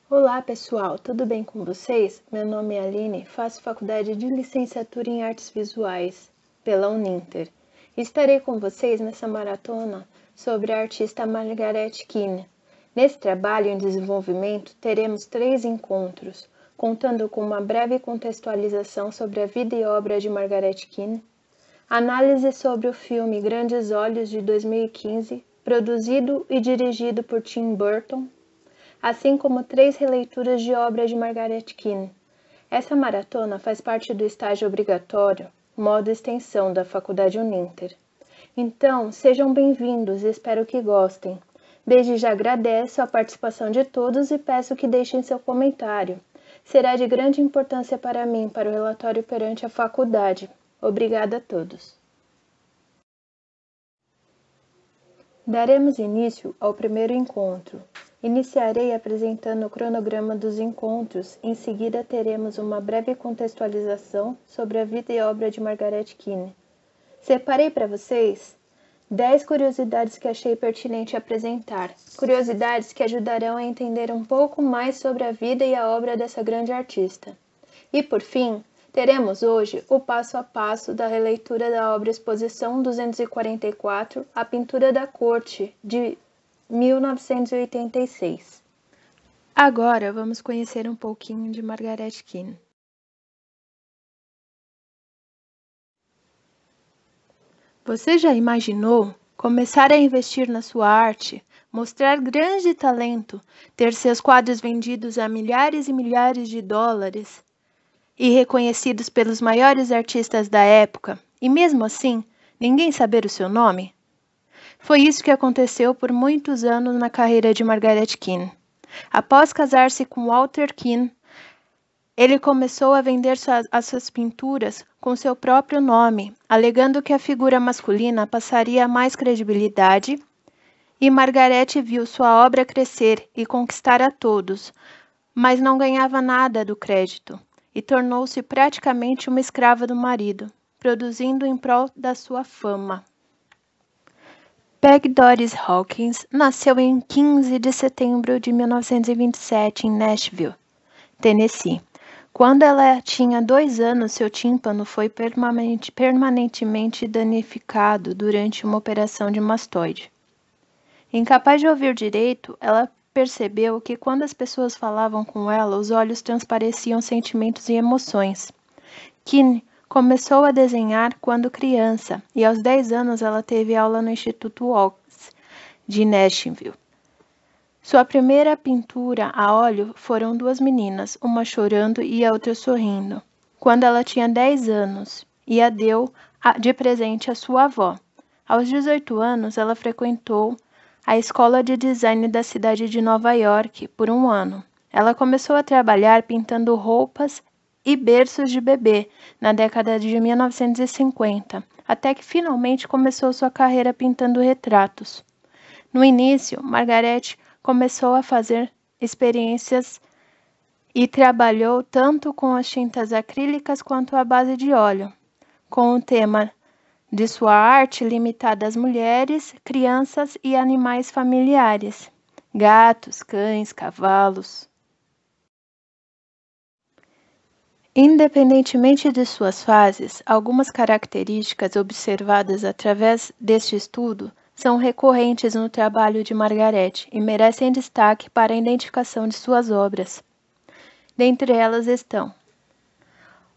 Olá pessoal, tudo bem com vocês? Meu nome é Aline, faço faculdade de licenciatura em Artes Visuais pela Uninter. Estarei com vocês nessa maratona sobre a artista Margaret Keane. Nesse trabalho em desenvolvimento, teremos 3 encontros, contando com uma breve contextualização sobre a vida e obra de Margaret Keane, análise sobre o filme Grandes Olhos de 2015, produzido e dirigido por Tim Burton, assim como 3 releituras de obras de Margaret Keane. Essa maratona faz parte do estágio obrigatório, modo extensão da Faculdade Uninter. Então, sejam bem-vindos e espero que gostem. Desde já agradeço a participação de todos e peço que deixem seu comentário. Será de grande importância para mim para o relatório perante a faculdade. Obrigada a todos. Daremos início ao primeiro encontro. Iniciarei apresentando o cronograma dos encontros, em seguida teremos uma breve contextualização sobre a vida e obra de Margaret Keane. Separei para vocês 10 curiosidades que achei pertinente apresentar, curiosidades que ajudarão a entender um pouco mais sobre a vida e a obra dessa grande artista. E por fim, teremos hoje o passo a passo da releitura da obra Exposição 244, A Pintura da Corte, de 1986. Agora vamos conhecer um pouquinho de Margaret Keane. Você já imaginou começar a investir na sua arte, mostrar grande talento, ter seus quadros vendidos a milhares e milhares de dólares e reconhecidos pelos maiores artistas da época, e mesmo assim, ninguém saber o seu nome? Foi isso que aconteceu por muitos anos na carreira de Margaret Keane. Após casar-se com Walter Keane, ele começou a vender as suas pinturas com seu próprio nome, alegando que a figura masculina passaria mais credibilidade, e Margaret viu sua obra crescer e conquistar a todos, mas não ganhava nada do crédito, e tornou-se praticamente uma escrava do marido, produzindo em prol da sua fama. Peggy Doris Hawkins nasceu em 15 de setembro de 1927 em Nashville, Tennessee. Quando ela tinha 2 anos, seu tímpano foi permanentemente danificado durante uma operação de mastoide. Incapaz de ouvir direito, ela percebeu que quando as pessoas falavam com ela, os olhos transpareciam sentimentos e emoções. Keane começou a desenhar quando criança, e aos 10 anos ela teve aula no Instituto Oaks, de Nashville. Sua primeira pintura a óleo foram 2 meninas, uma chorando e a outra sorrindo, quando ela tinha 10 anos, e a deu de presente à sua avó. Aos 18 anos, ela frequentou a Escola de Design da cidade de Nova York por 1 ano. Ela começou a trabalhar pintando roupas e berços de bebê na década de 1950, até que finalmente começou sua carreira pintando retratos. No início, Margaret começou a fazer experiências e trabalhou tanto com as tintas acrílicas quanto à base de óleo, com o tema de sua arte limitada às mulheres, crianças e animais familiares, gatos, cães, cavalos. Independentemente de suas fases, algumas características observadas através deste estudo são recorrentes no trabalho de Margaret e merecem destaque para a identificação de suas obras. Dentre elas estão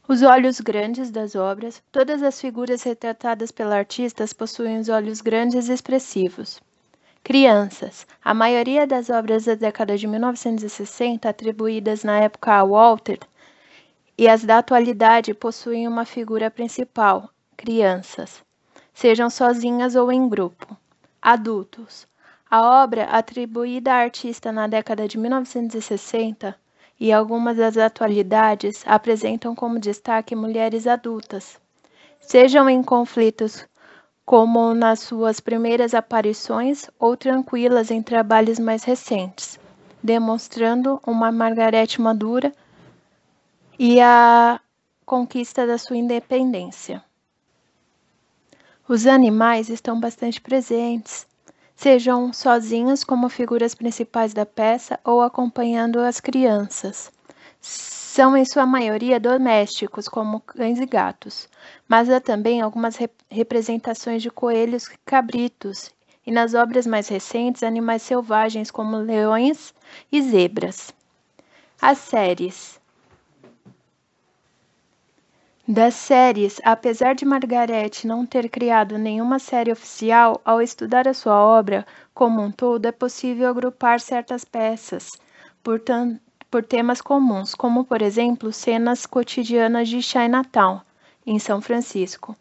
os olhos grandes das obras. Todas as figuras retratadas pela artista possuem os olhos grandes e expressivos. Crianças. A maioria das obras da década de 1960, atribuídas na época a Walter, e as da atualidade possuem uma figura principal, crianças, sejam sozinhas ou em grupo. Adultos. A obra atribuída à artista na década de 1960 e algumas das atualidades apresentam como destaque mulheres adultas, sejam em conflitos como nas suas primeiras aparições ou tranquilas em trabalhos mais recentes, demonstrando uma Margaret madura e a conquista da sua independência. Os animais estão bastante presentes, sejam sozinhos como figuras principais da peça ou acompanhando as crianças. São em sua maioria domésticos, como cães e gatos, mas há também algumas representações de coelhos e cabritos, e nas obras mais recentes, animais selvagens como leões e zebras. As séries. Das séries, apesar de Margaret não ter criado nenhuma série oficial, ao estudar a sua obra como um todo, é possível agrupar certas peças por temas comuns, como, por exemplo, cenas cotidianas de Chinatown, em São Francisco.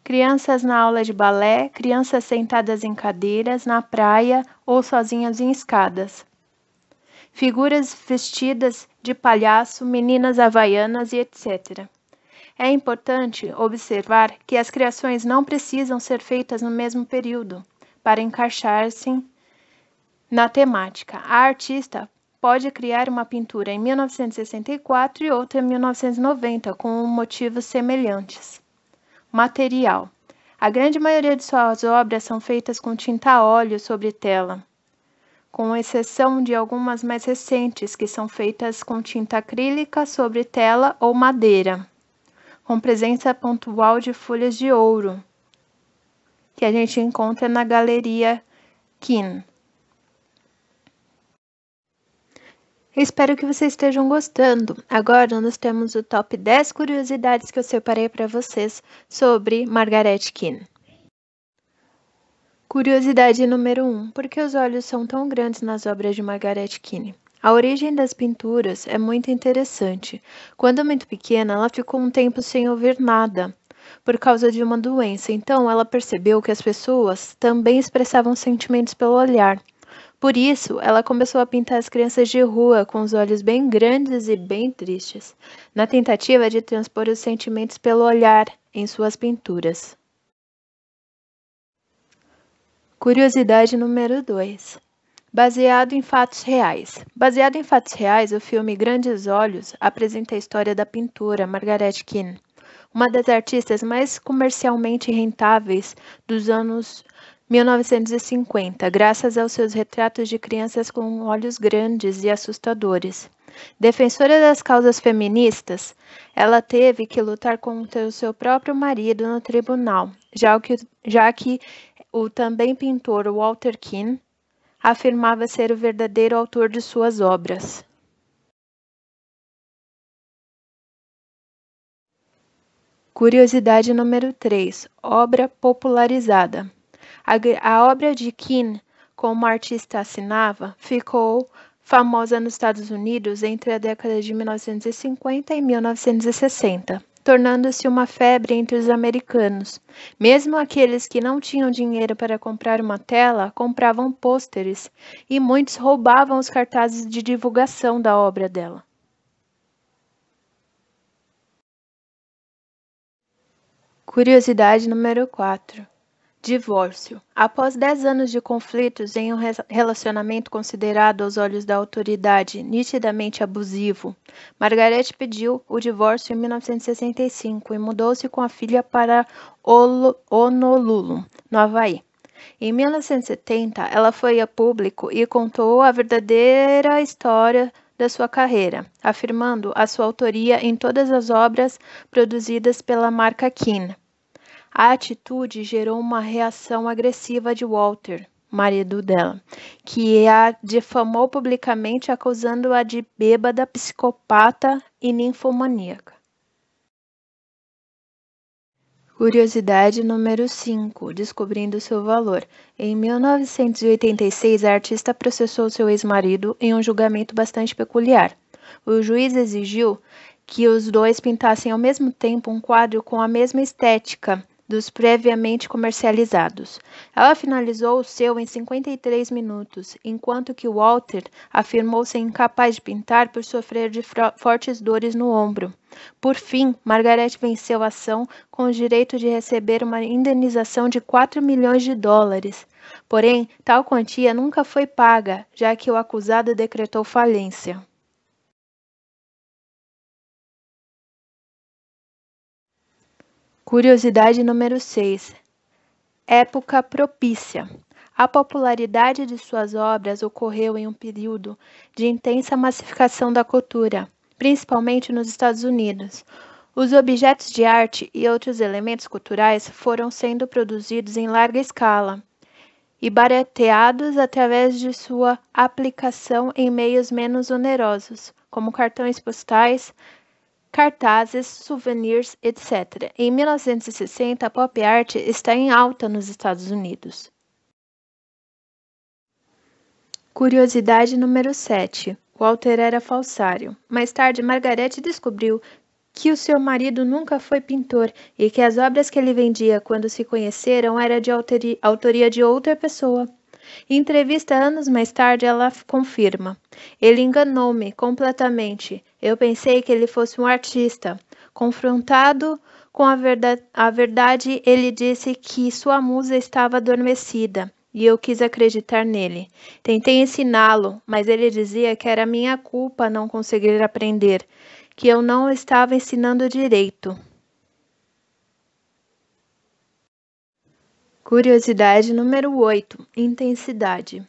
Crianças na aula de balé, crianças sentadas em cadeiras, na praia ou sozinhas em escadas. Figuras vestidas de palhaço, meninas havaianas e etc. É importante observar que as criações não precisam ser feitas no mesmo período para encaixar-se na temática. A artista pode criar uma pintura em 1964 e outra em 1990 com motivos semelhantes. Material. A grande maioria de suas obras são feitas com tinta a óleo sobre tela, com exceção de algumas mais recentes, que são feitas com tinta acrílica sobre tela ou madeira, com presença pontual de folhas de ouro, que a gente encontra na Galeria Keane. Espero que vocês estejam gostando. Agora nós temos o top 10 curiosidades que eu separei para vocês sobre Margaret Keane. Curiosidade número 1. Por que os olhos são tão grandes nas obras de Margaret Keane? A origem das pinturas é muito interessante. Quando muito pequena, ela ficou um tempo sem ouvir nada, por causa de uma doença. Então, ela percebeu que as pessoas também expressavam sentimentos pelo olhar. Por isso, ela começou a pintar as crianças de rua com os olhos bem grandes e bem tristes, na tentativa de transpor os sentimentos pelo olhar em suas pinturas. Curiosidade número 2. Baseado em fatos reais. Baseado em fatos reais, o filme Grandes Olhos apresenta a história da pintora Margaret Keane, uma das artistas mais comercialmente rentáveis dos anos 1950, graças aos seus retratos de crianças com olhos grandes e assustadores. Defensora das causas feministas, ela teve que lutar contra o seu próprio marido no tribunal, já que o também pintor Walter Keane afirmava ser o verdadeiro autor de suas obras. Curiosidade número 3. Obra popularizada. A obra de Keane, como artista assinava, ficou famosa nos Estados Unidos entre a década de 1950 e 1960, tornando-se uma febre entre os americanos. Mesmo aqueles que não tinham dinheiro para comprar uma tela, compravam pôsteres, e muitos roubavam os cartazes de divulgação da obra dela. Curiosidade número 4. Divórcio. Após 10 anos de conflitos em um relacionamento considerado aos olhos da autoridade nitidamente abusivo, Margaret pediu o divórcio em 1965 e mudou-se com a filha para Honolulu, no Havaí. Em 1970, ela foi a público e contou a verdadeira história da sua carreira, afirmando a sua autoria em todas as obras produzidas pela marca Keane. A atitude gerou uma reação agressiva de Walter, marido dela, que a difamou publicamente, acusando-a de bêbada, psicopata e ninfomaníaca. Curiosidade número 5. Descobrindo seu valor. Em 1986, a artista processou seu ex-marido em um julgamento bastante peculiar. O juiz exigiu que os dois pintassem ao mesmo tempo um quadro com a mesma estética dos previamente comercializados. Ela finalizou o seu em 53 minutos, enquanto que Walter afirmou ser incapaz de pintar por sofrer de fortes dores no ombro. Por fim, Margaret venceu a ação com o direito de receber uma indenização de 4 milhões de dólares. Porém, tal quantia nunca foi paga, já que o acusado decretou falência. Curiosidade número 6. Época propícia. A popularidade de suas obras ocorreu em um período de intensa massificação da cultura, principalmente nos Estados Unidos. Os objetos de arte e outros elementos culturais foram sendo produzidos em larga escala e barateados através de sua aplicação em meios menos onerosos, como cartões postais, cartazes, souvenirs, etc. Em 1960, a pop art está em alta nos Estados Unidos. Curiosidade número 7. Walter era falsário. Mais tarde, Margaret descobriu que o seu marido nunca foi pintor e que as obras que ele vendia quando se conheceram eram de autoria de outra pessoa. Em entrevista anos mais tarde, ela confirma: ele enganou-me completamente. Eu pensei que ele fosse um artista. Confrontado com a verdade, ele disse que sua musa estava adormecida e eu quis acreditar nele. Tentei ensiná-lo, mas ele dizia que era minha culpa não conseguir aprender, que eu não estava ensinando direito. Curiosidade número 8. Intensidade.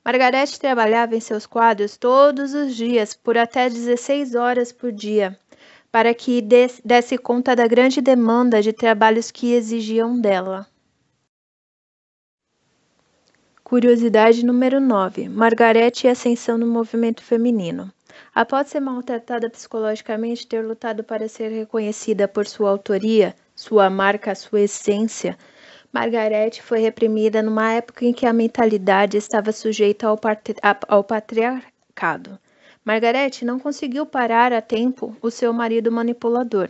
Margaret trabalhava em seus quadros todos os dias, por até 16 horas por dia, para que desse conta da grande demanda de trabalhos que exigiam dela. Curiosidade número 9. Margaret e a ascensão no movimento feminino. Após ser maltratada psicologicamente e ter lutado para ser reconhecida por sua autoria, sua marca, sua essência, Margaret foi reprimida numa época em que a mentalidade estava sujeita ao patriarcado. Margaret não conseguiu parar a tempo o seu marido manipulador.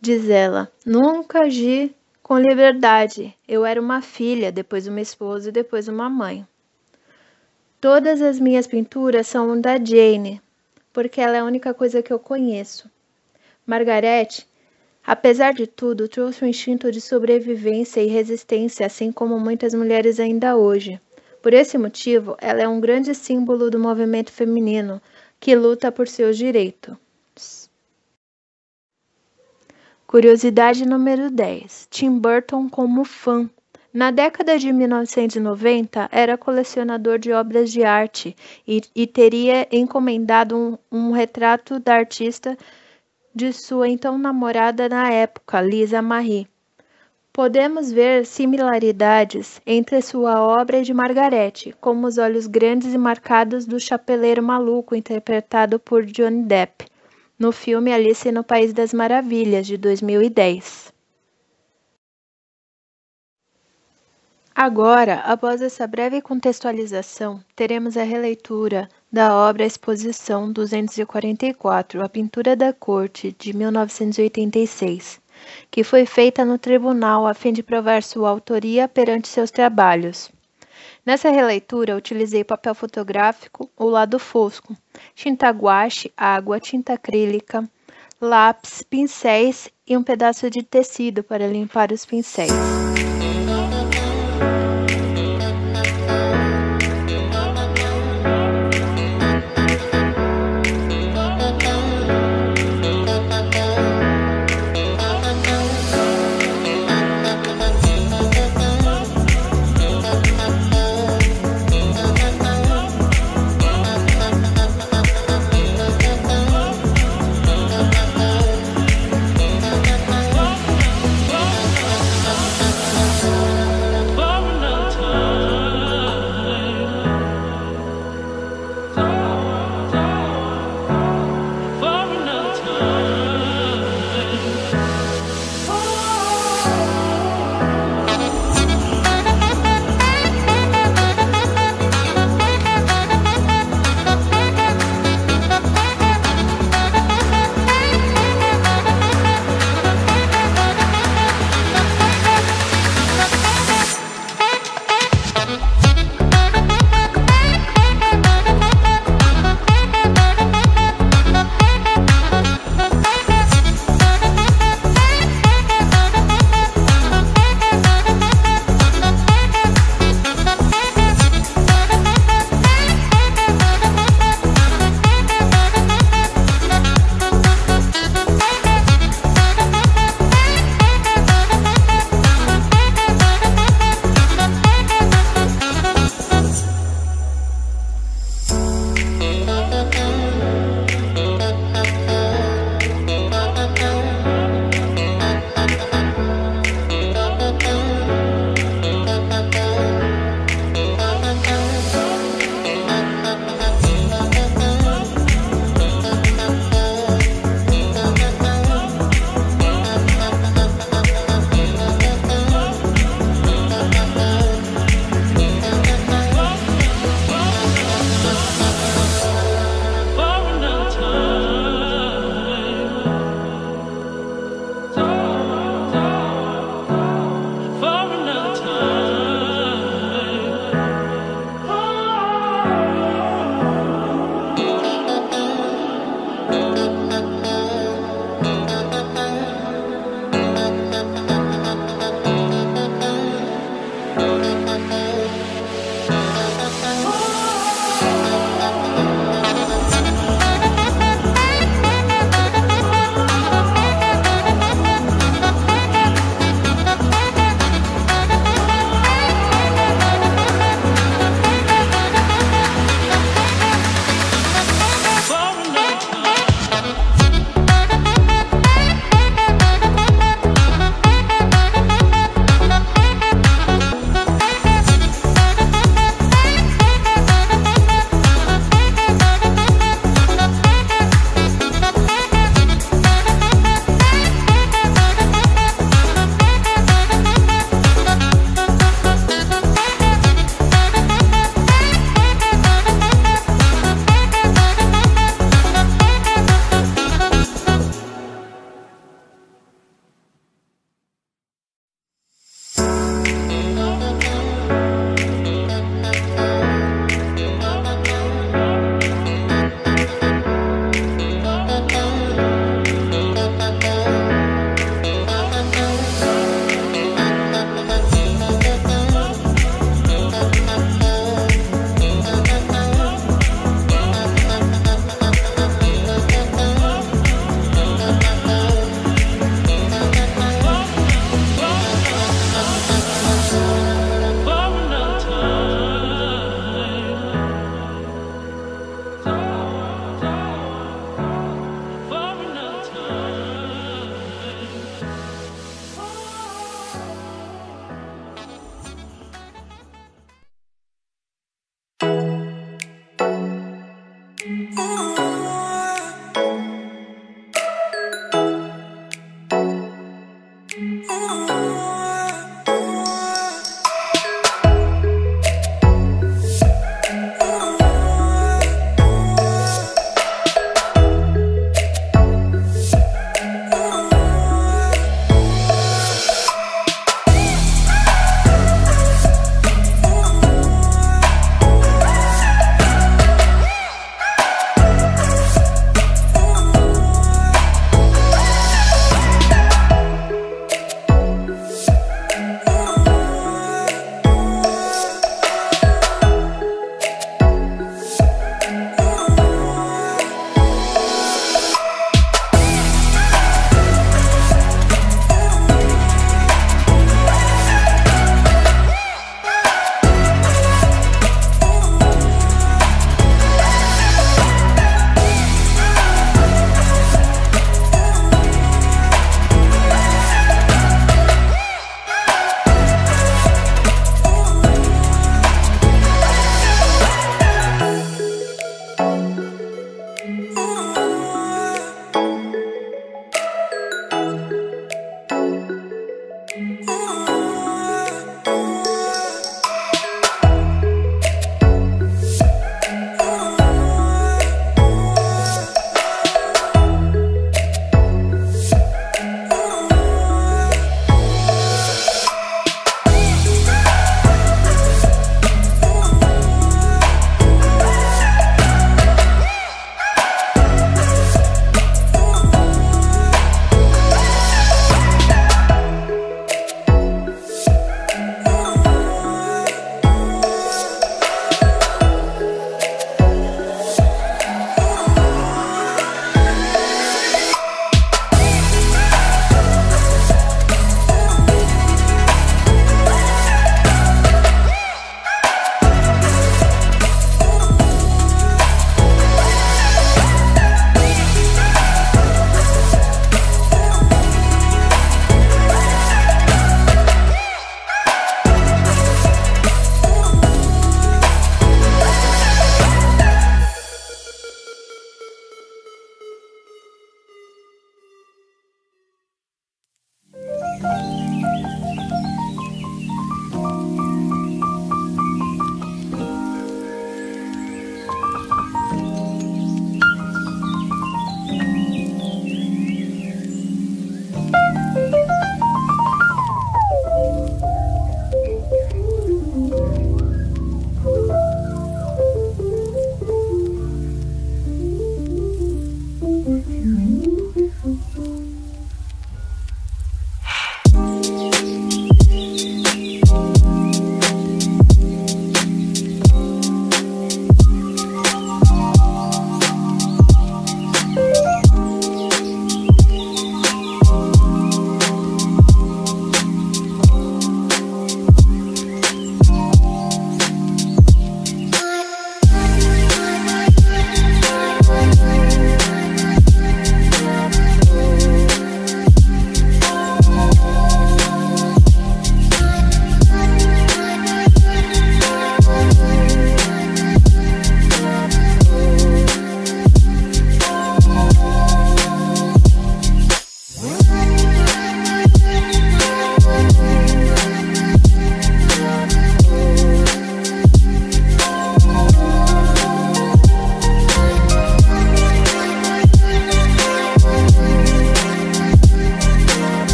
Diz ela: nunca agi com liberdade. Eu era uma filha, depois uma esposa e depois uma mãe. Todas as minhas pinturas são da Jane, porque ela é a única coisa que eu conheço. Margaret, apesar de tudo, trouxe um instinto de sobrevivência e resistência, assim como muitas mulheres ainda hoje. Por esse motivo, ela é um grande símbolo do movimento feminino que luta por seus direitos. Curiosidade número 10. Tim Burton como fã. Na década de 1990, era colecionador de obras de arte e teria encomendado um retrato da artista de sua então namorada na época, Lisa Marie. Podemos ver similaridades entre sua obra e de Margaret, como os olhos grandes e marcados do chapeleiro maluco interpretado por Johnny Depp, no filme Alice no País das Maravilhas, de 2010. Agora, após essa breve contextualização, teremos a releitura da obra Exposição 244, A Pintura da Corte, de 1986, que foi feita no tribunal a fim de provar sua autoria perante seus trabalhos. Nessa releitura, utilizei papel fotográfico, o lado fosco, tinta guache, água, tinta acrílica, lápis, pincéis e um pedaço de tecido para limpar os pincéis.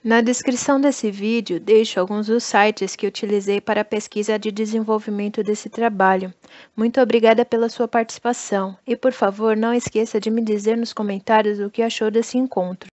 Na descrição desse vídeo, deixo alguns dos sites que utilizei para a pesquisa de desenvolvimento desse trabalho. Muito obrigada pela sua participação e, por favor, não esqueça de me dizer nos comentários o que achou desse encontro.